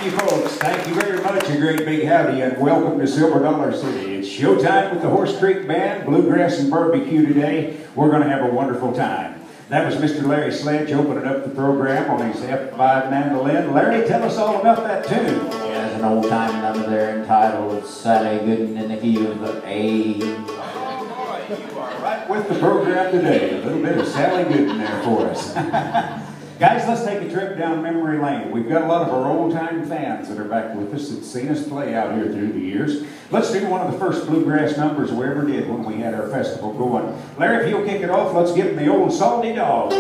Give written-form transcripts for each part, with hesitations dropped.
you, folks. Thank you very much. A great big howdy and welcome to Silver Dollar City. It's showtime with the Horsecreek Band, Bluegrass and BBQ today. We're going to have a wonderful time. That was Mr. Larry Sledge opening up the program on his F5 mandolin. Larry, tell us all about that tune. Yeah, there's an old-time number there entitled Sally Gooden in the Key of the A. You are right with the program today. A little bit of Sally Gooden there for us. Guys, let's take a trip down memory lane. We've got a lot of our old-time fans that are back with us that's seen us play out here through the years. Let's do one of the first bluegrass numbers we ever did when we had our festival going. Larry, if you'll kick it off, let's give them the old Salty Dog.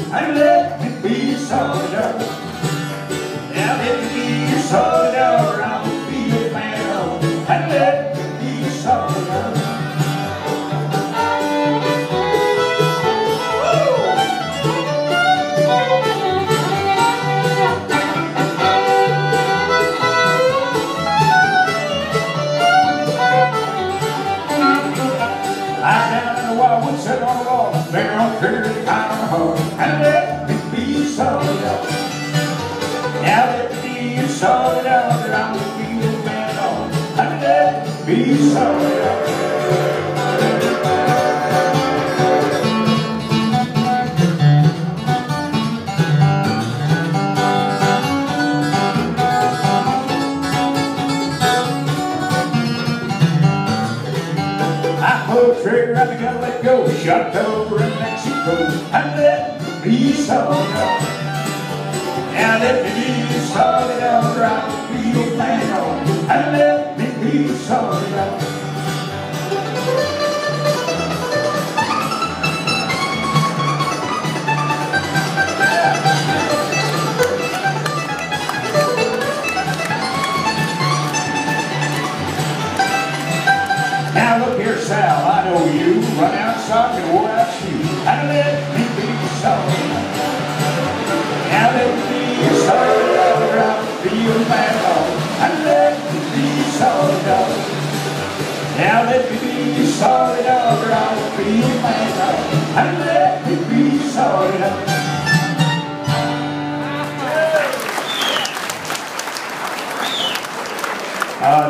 And let me be solid up. Now let me be solid up, I will be a man up. And let me be solid up. I down in the wildwood, sitting on the wall, finger on trigger, kind on the heart. And let me be solid up. Now let me be solid up, that I'm gonna be a man on. And let me be solid up. I pull the trigger, I gotta let go. Shot over in Mexico. And let me be solid up. Now let me be solid up, or I will be a man on. And let me be solid up. Now look here, Sal, I know you run out sock and wore out shoes. And let me be solid up. Now let me be solid up, or I will be a man on. And let me be solid up. Now let me be solid up, or I will be a man on. And let me be solid up.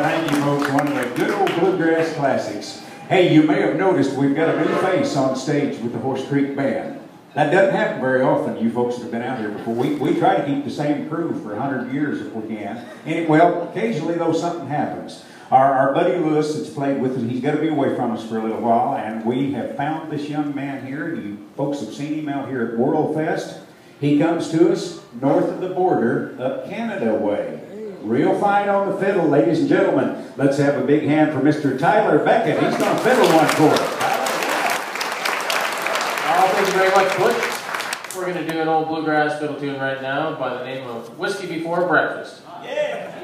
Thank you, folks. One of the good old bluegrass classics. Hey, you may have noticed we've got a new face on stage with the Horsecreek Band. That doesn't happen very often, you folks that have been out here before. We try to keep the same crew for 100 years if we can. And well, occasionally, though, something happens. Our buddy Lewis that's played with us, he's going to be away from us for a little while, and we have found this young man here. You folks have seen him out here at World Fest. He comes to us north of the border, up Canada way. Real fine on the fiddle, ladies and gentlemen. Let's have a big hand for Mr. Tyler Beckett. He's going to fiddle one for us. Thank you very much, Butch. We're going to do an old bluegrass fiddle tune right now by the name of Whiskey Before Breakfast. Yeah.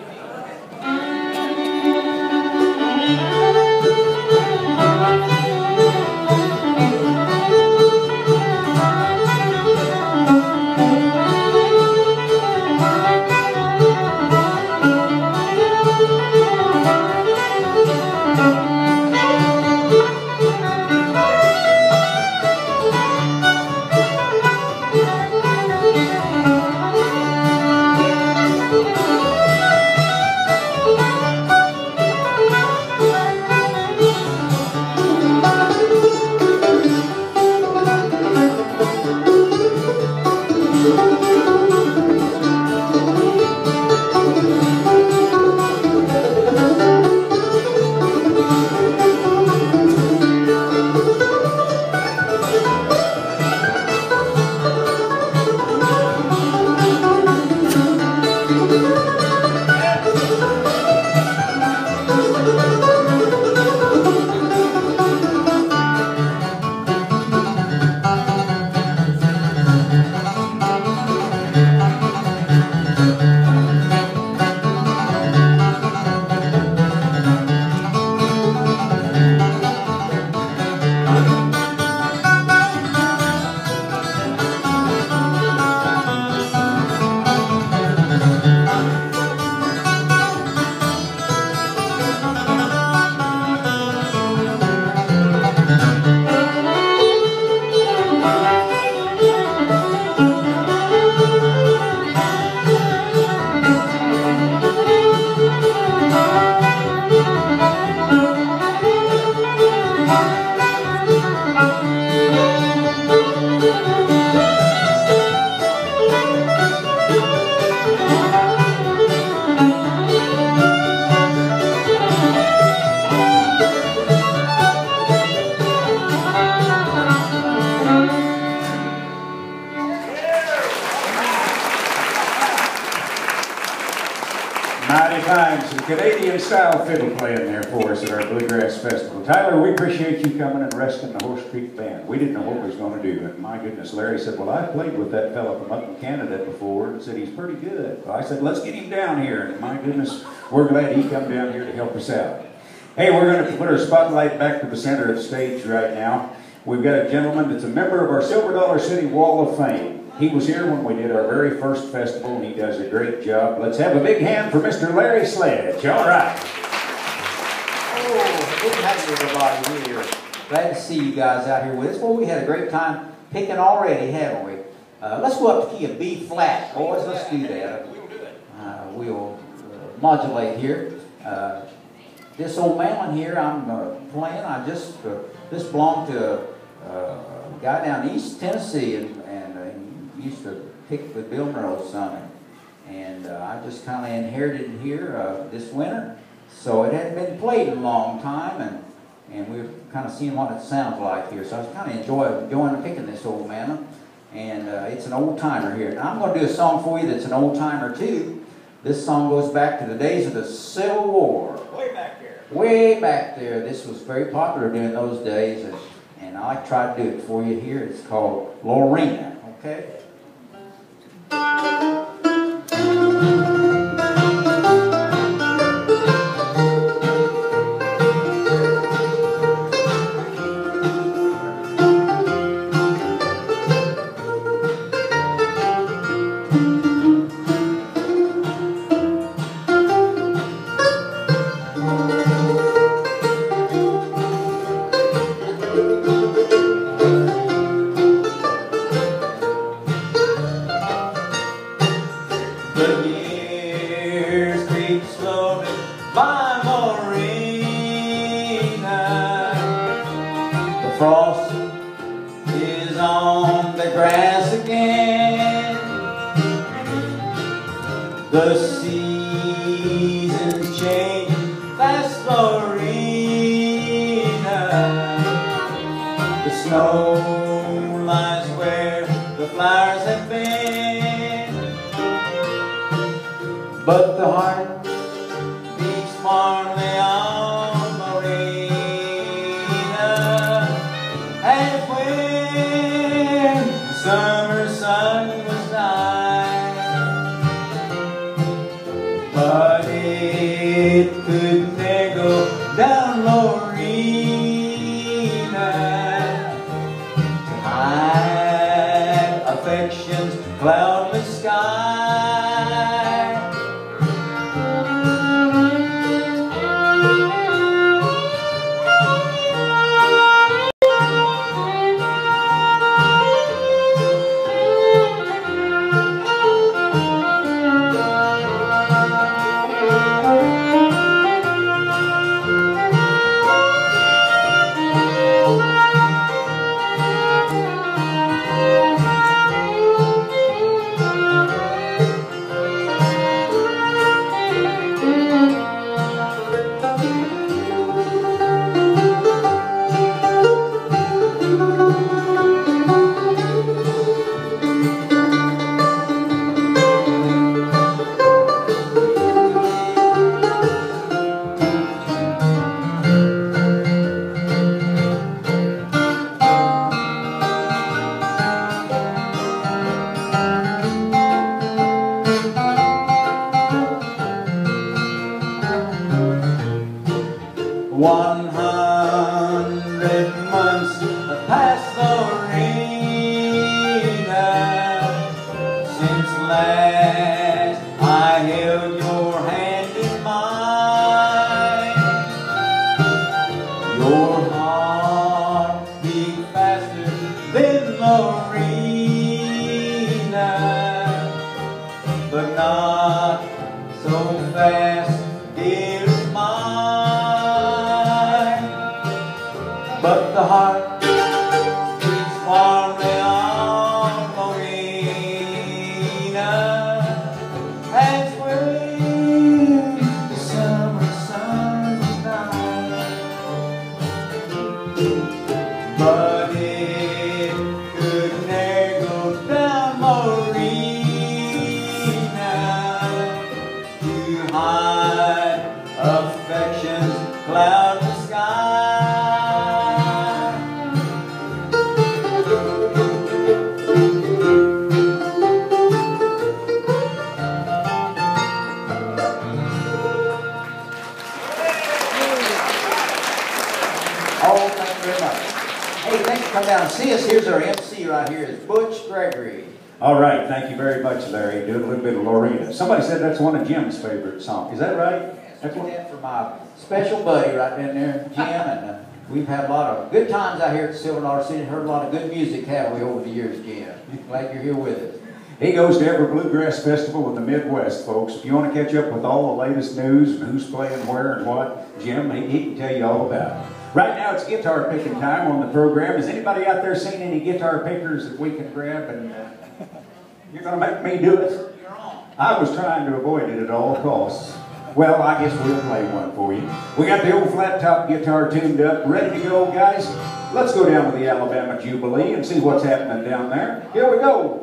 Mighty fine, some Canadian style fiddle playing there for us at our Bluegrass Festival. Tyler, we appreciate you coming and resting the Horsecreek band. We didn't know what we was going to do, and my goodness, Larry said, well, I played with that fella from up in Canada before and said he's pretty good. Well, I said, let's get him down here, and my goodness, we're glad he come down here to help us out. Hey, we're going to put our spotlight back to the center of the stage right now. We've got a gentleman that's a member of our Silver Dollar City Wall of Fame. He was here when we did our very first festival, and he does a great job. Let's have a big hand for Mr. Larry Sledge. All right. Oh, good having everybody here. Glad to see you guys out here with us. Well, we had a great time picking already, haven't we? Let's go up to key of B flat, boys. Let's do that. We'll modulate here. This old man here I'm playing, I just this belonged to a guy down East Tennessee, and he used to pick with Bill Merle's son, and I just kind of inherited it here this winter. So it hadn't been played in a long time, and we were kind of seeing what it sounds like here. So I was kind of enjoying picking this old man, and it's an old timer here. Now I'm going to do a song for you that's an old timer too. This song goes back to the days of the Civil War. Way back there. Way back there. This was very popular during those days, and I tried to do it for you here. It's called Lorena. Okay. Frost is on the grass again. The seasons change fast, Lorena. The snow lies where the flowers have been, but the heart beats warmly on Lorena. And when the summer sun was dying, but it could never go down, Lorena, to hide affection's cloudless sky. Gregory. All right, thank you very much, Larry. Doing a little bit of Lorena. Somebody said that's one of Jim's favorite songs. Is that right? That's one for my special buddy right down there, Jim, and we've had a lot of good times out here at Silver Dollar City. Heard a lot of good music, haven't we, over the years, Jim? Glad you're here with us. He goes to every Bluegrass festival in the Midwest, folks. If you want to catch up with all the latest news and who's playing where and what, Jim, he can tell you all about it. Right now it's guitar picking time on the program. Has anybody out there seen any guitar pickers that we can grab? And you're going to make me do it? I was trying to avoid it at all costs. Well, I guess we'll play one for you. We got the old flat top guitar tuned up, ready to go, guys. Let's go down to the Alabama Jubilee and see what's happening down there. Here we go.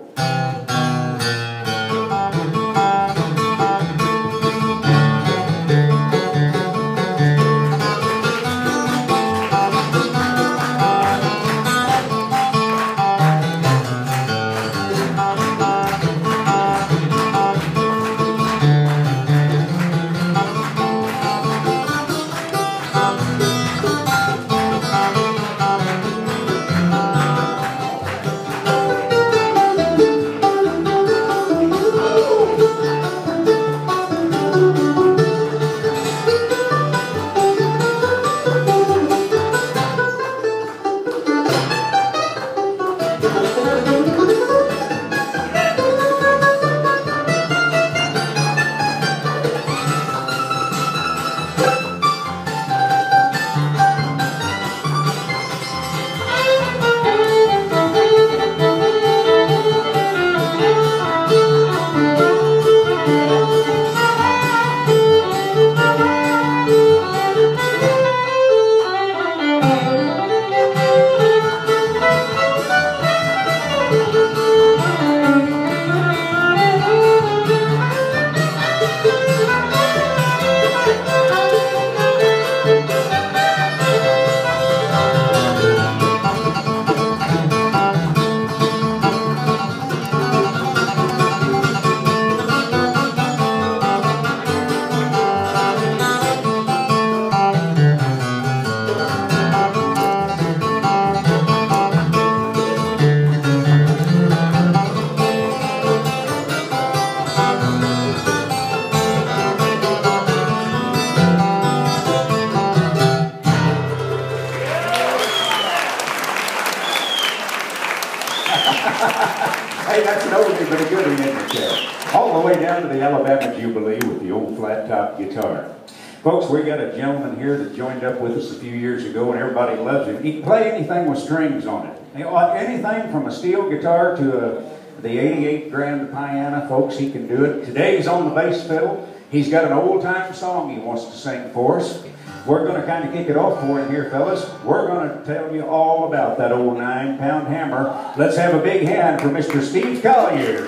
Hey, that's an oldie but a goodie, isn't it, Jeff? All the way down to the Alabama Jubilee with the old flat top guitar. Folks, we got a gentleman here that joined up with us a few years ago, and everybody loves him. He can play anything with strings on it. Anything from a steel guitar to the 88 grand piano, folks, he can do it. Today he's on the bass fiddle. He's got an old-time song he wants to sing for us. We're going to kind of kick it off for him here, fellas. We're going to tell you all about that old 9-pound hammer. Let's have a big hand for Mr. Steve Collier.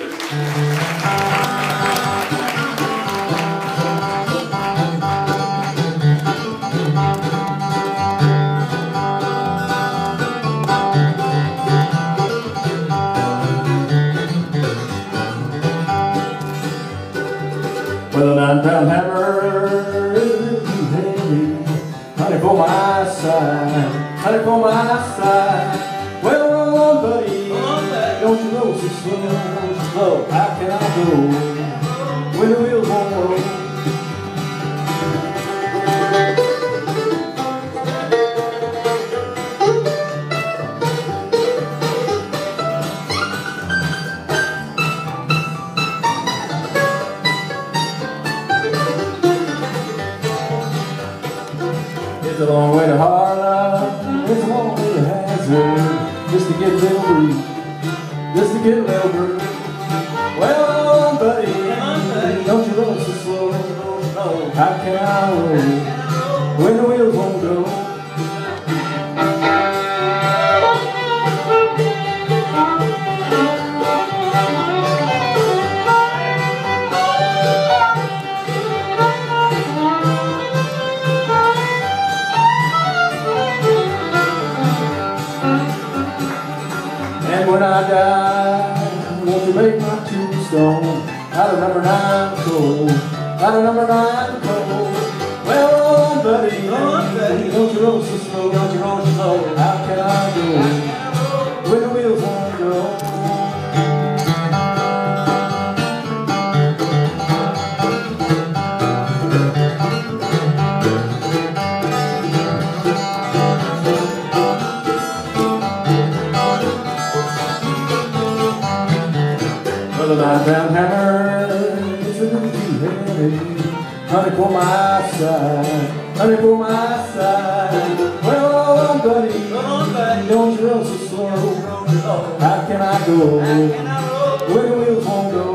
Well, a 9-pound hammer is too heavy, honey, for my side, honey, for my side. Well, roll on, buddy, don't you roll so slow, how can I go when the wheels won't roll? It's a long way to Harlem, it's a long way to Hazard, just to get a little breeze, just to get a little breeze. Well, buddy, don't you roll so slow, how can I roll when the wheels won't go? And when I die, won't you make my tombstone out of number 9 coal, out of number 9 coal? Well, buddy, don't you roll so slow, don't you roll so slow, how can I go when the wheels won't go? Well, the 9-pound hammer gets a little too heavy. Honey for my side, honey for my side. Well, buddy, don't you roll so slow. How can I go when the wheels won't go?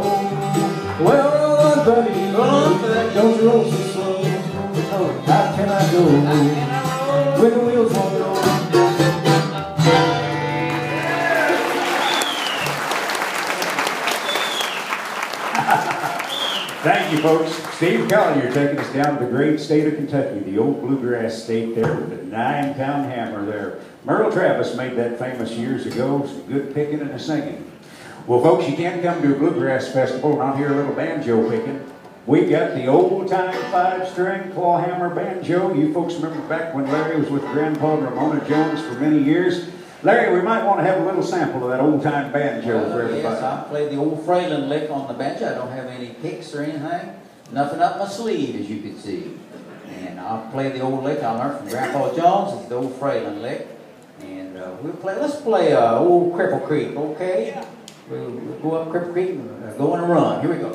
Well, buddy, don't you roll so slow. How can I go when the wheels won't go? Thank you, folks. Steve Collier taking us down to the great state of Kentucky, the old Bluegrass state there with the 9-pound hammer there. Merle Travis made that famous years ago. Some good picking and a singing. Well, folks, you can't come to a Bluegrass festival and not hear a little banjo picking. We've got the old-time 5-string clawhammer banjo. You folks remember back when Larry was with Grandpa and Ramona Jones for many years? Larry, we might want to have a little sample of that old-time banjo for everybody. Yes, I played the old frailing lick on the banjo. I don't have any picks or anything. Nothing up my sleeve, as you can see. And I'll play the old lick I learned from Grandpa Jones. It's the old frailing lick. And let's play old Cripple Creek, okay? We'll go up Cripple Creek and go on a run. Here we go.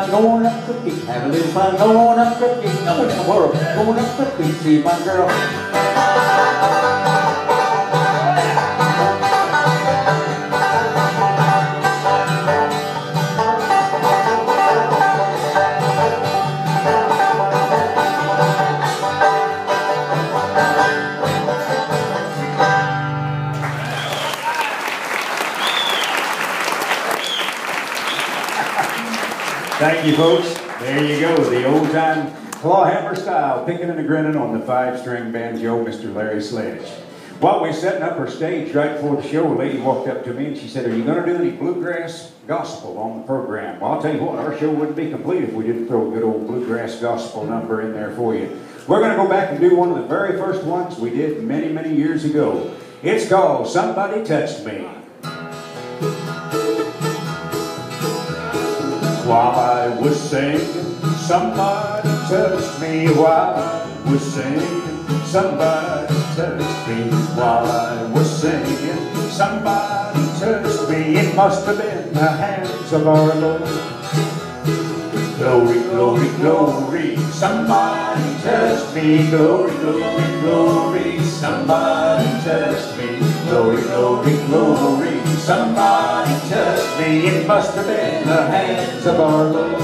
Going up the beach, have a little fun, going up the beach, going in the world, going up the beach, see my girl. Thank you, folks. There you go, the old-time clawhammer style, picking and a grinning on the 5-string banjo, Mr. Larry Sledge. While we were setting up our stage right before the show, a lady walked up to me and she said, "Are you going to do any bluegrass gospel on the program?" Well, I'll tell you what, our show wouldn't be complete if we didn't throw a good old bluegrass gospel number in there for you. We're going to go back and do one of the very first ones we did many, many years ago. It's called Somebody Touched Me. While I was singing, somebody touched me. While I was singing, somebody touched me. While I was singing, somebody touched me. It must have been the hands of our Lord. Glory, glory, glory, somebody touched me. Glory, glory, glory, somebody touched me. Glory, glory, glory, somebody touched me. It must have been the hands of our Lord.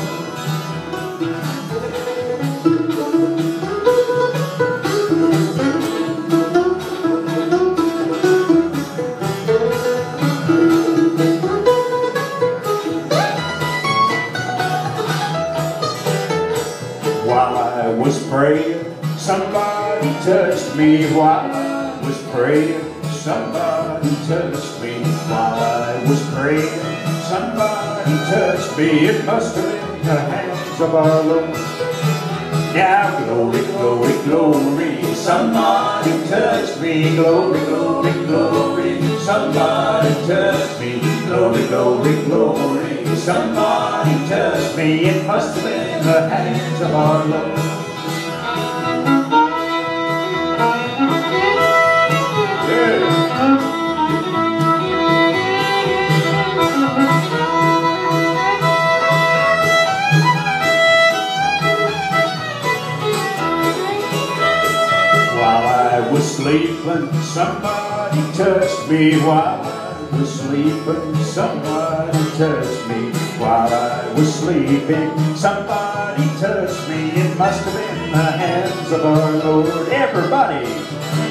While I was praying, somebody touched me. While I was praying, somebody touched me. While I was praying, somebody touched me. It must have been the hands of our Lord. Now glory, glory, glory, somebody touched me. Glory, glory, glory, somebody touched me. Glory, glory, glory, somebody touched me. It must have been the hands of our Lord. was sleeping, somebody touched me. While I was sleeping, somebody touched me. While I was sleeping, somebody touched me. It must have been the hands of our Lord. Everybody,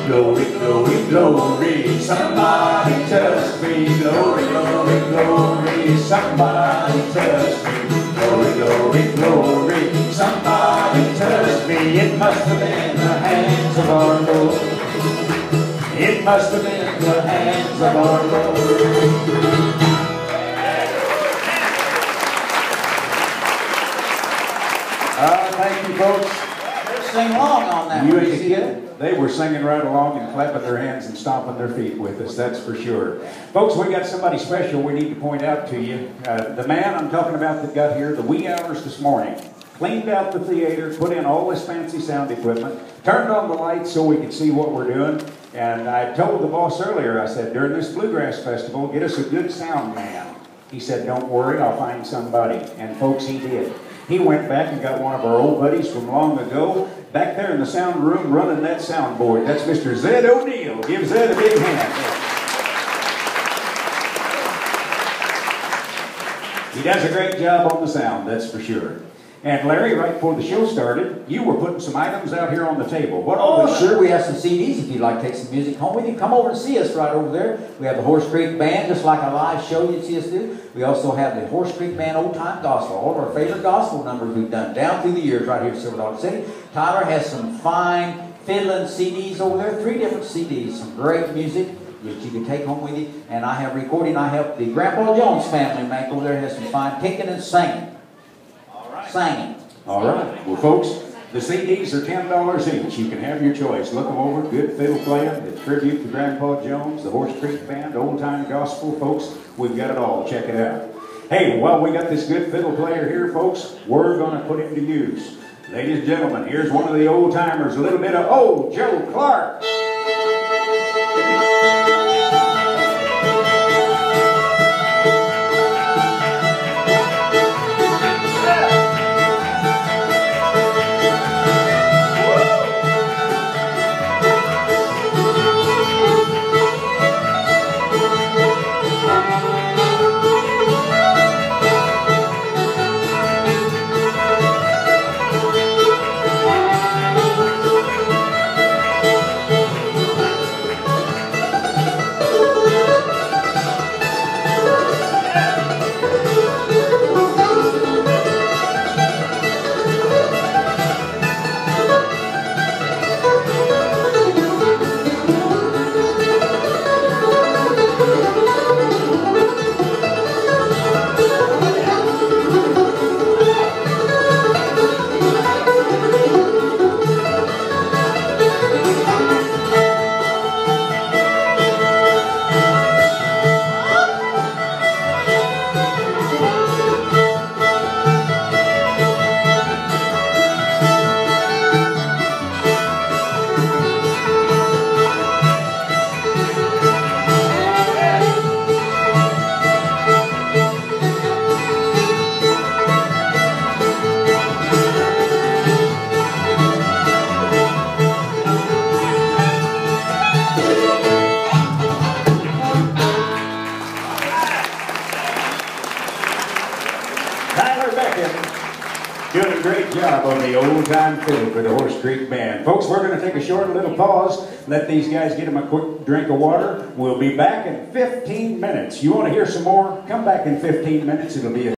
glory, glory, glory. Somebody touched me. Glory, glory, glory. Somebody touched me. Glory, glory, glory. Somebody touched me. It must have been the hands of our Lord. It must have been the hands of our Lord. Thank you, folks. Let's sing along on that. You ain't kidding. They were singing right along and clapping their hands and stomping their feet with us, that's for sure. Folks, we got somebody special we need to point out to you. The man I'm talking about that got here the wee hours this morning, cleaned out the theater, put in all this fancy sound equipment, turned on the lights so we could see what we're doing. And I told the boss earlier, I said, during this Bluegrass Festival, get us a good sound man. He said, don't worry, I'll find somebody. And folks, he did. He went back and got one of our old buddies from long ago, back there in the sound room running that soundboard. That's Mr. Zed O'Neill. Give Zed a big hand. He does a great job on the sound, that's for sure. And Larry, right before the show started, you were putting some items out here on the table. What all sure, we have some CDs if you'd like to take some music home with you. Come over and see us right over there. We have the Horsecreek Band, just like a live show you'd see us do. We also have the Horsecreek Band Old Time Gospel, all of our favorite gospel numbers we've done down through the years right here in Silver Dollar City. Tyler has some fine fiddling CDs over there, 3 different CDs, some great music that you can take home with you. And I have recording, I helped the Grandpa Jones family make over there, has some fine picking and singing. Singing. All right. Well, folks, the CDs are $10 each. You can have your choice. Look them over. Good fiddle playing, the tribute to Grandpa Jones, the Horsecreek Band, old time gospel, folks. We've got it all. Check it out. Hey, while we got this good fiddle player here, folks, we're going to put him to use. Ladies and gentlemen, here's one of the old timers. A little bit of old Joe Clark. Doing a great job on the old-time fiddle for the Horsecreek Band. Folks, we're going to take a short little pause, let these guys get them a quick drink of water. We'll be back in 15 minutes. You want to hear some more? Come back in 15 minutes. It'll be a